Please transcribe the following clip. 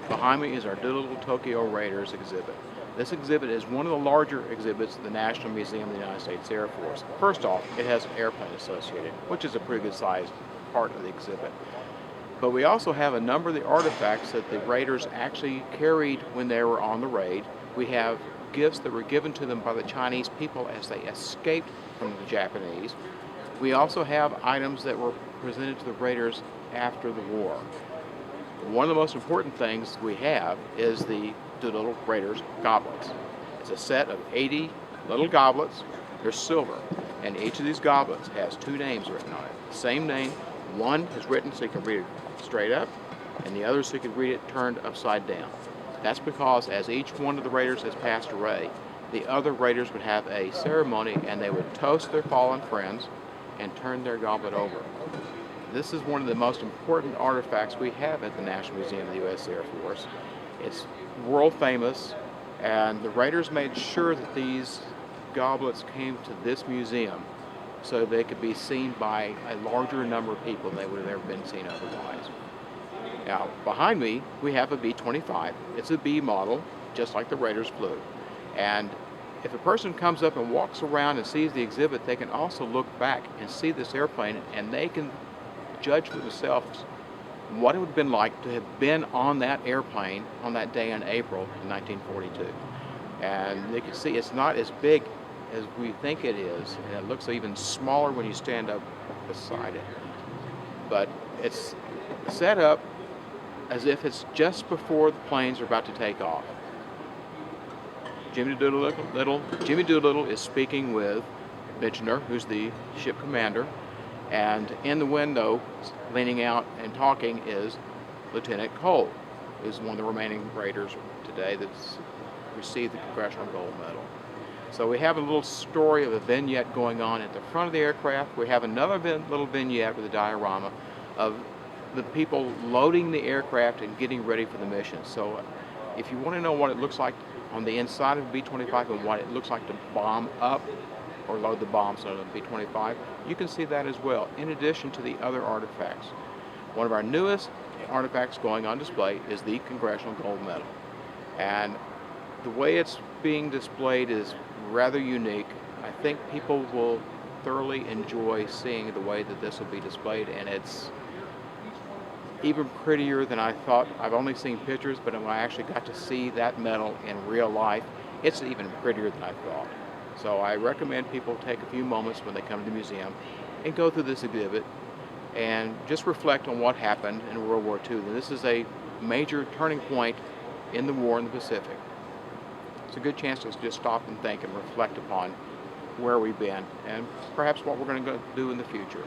Behind me is our Doolittle Tokyo Raiders exhibit. This exhibit is one of the larger exhibits at the National Museum of the United States Air Force. First off, it has an airplane associated, which is a pretty good sized part of the exhibit. But we also have a number of the artifacts that the Raiders actually carried when they were on the raid. We have gifts that were given to them by the Chinese people as they escaped from the Japanese. We also have items that were presented to the Raiders after the war. One of the most important things we have is the Doolittle Raiders goblets. It's a set of 80 little goblets. They're silver, and each of these goblets has two names written on it. Same name. One is written so you can read it straight up, and the other so you can read it turned upside down. That's because as each one of the Raiders has passed away, the other Raiders would have a ceremony and they would toast their fallen friends and turn their goblet over. This is one of the most important artifacts we have at the National Museum of the U.S. Air Force. It's world famous, and the Raiders made sure that these goblets came to this museum so they could be seen by a larger number of people than they would have ever been seen otherwise. Now, behind me, we have a B-25. It's a B model, just like the Raiders flew. And if a person comes up and walks around and sees the exhibit, they can also look back and see this airplane, and they can judge for themselves what it would have been like to have been on that airplane on that day in April in 1942. And they can see it's not as big as we think it is, and it looks even smaller when you stand up beside it. But it's set up as if it's just before the planes are about to take off. Jimmy Doolittle is speaking with Michener, who's the ship commander, and in the window, leaning out and talking, is Lieutenant Cole, who's one of the remaining Raiders today that's received the Congressional Gold Medal. So we have a little story of a vignette going on at the front of the aircraft. We have another little vignette with a diorama of the people loading the aircraft and getting ready for the mission. So if you want to know what it looks like on the inside of a B-25 and what it looks like to bomb up or load the bombs on a B-25, you can see that as well, in addition to the other artifacts. One of our newest artifacts going on display is the Congressional Gold Medal. And the way it's being displayed is rather unique. I think people will thoroughly enjoy seeing the way that this will be displayed, and it's even prettier than I thought. I've only seen pictures, but when I actually got to see that medal in real life, it's even prettier than I thought. So I recommend people take a few moments when they come to the museum and go through this exhibit and just reflect on what happened in World War II. This is a major turning point in the war in the Pacific. It's a good chance to just stop and think and reflect upon where we've been and perhaps what we're going to do in the future.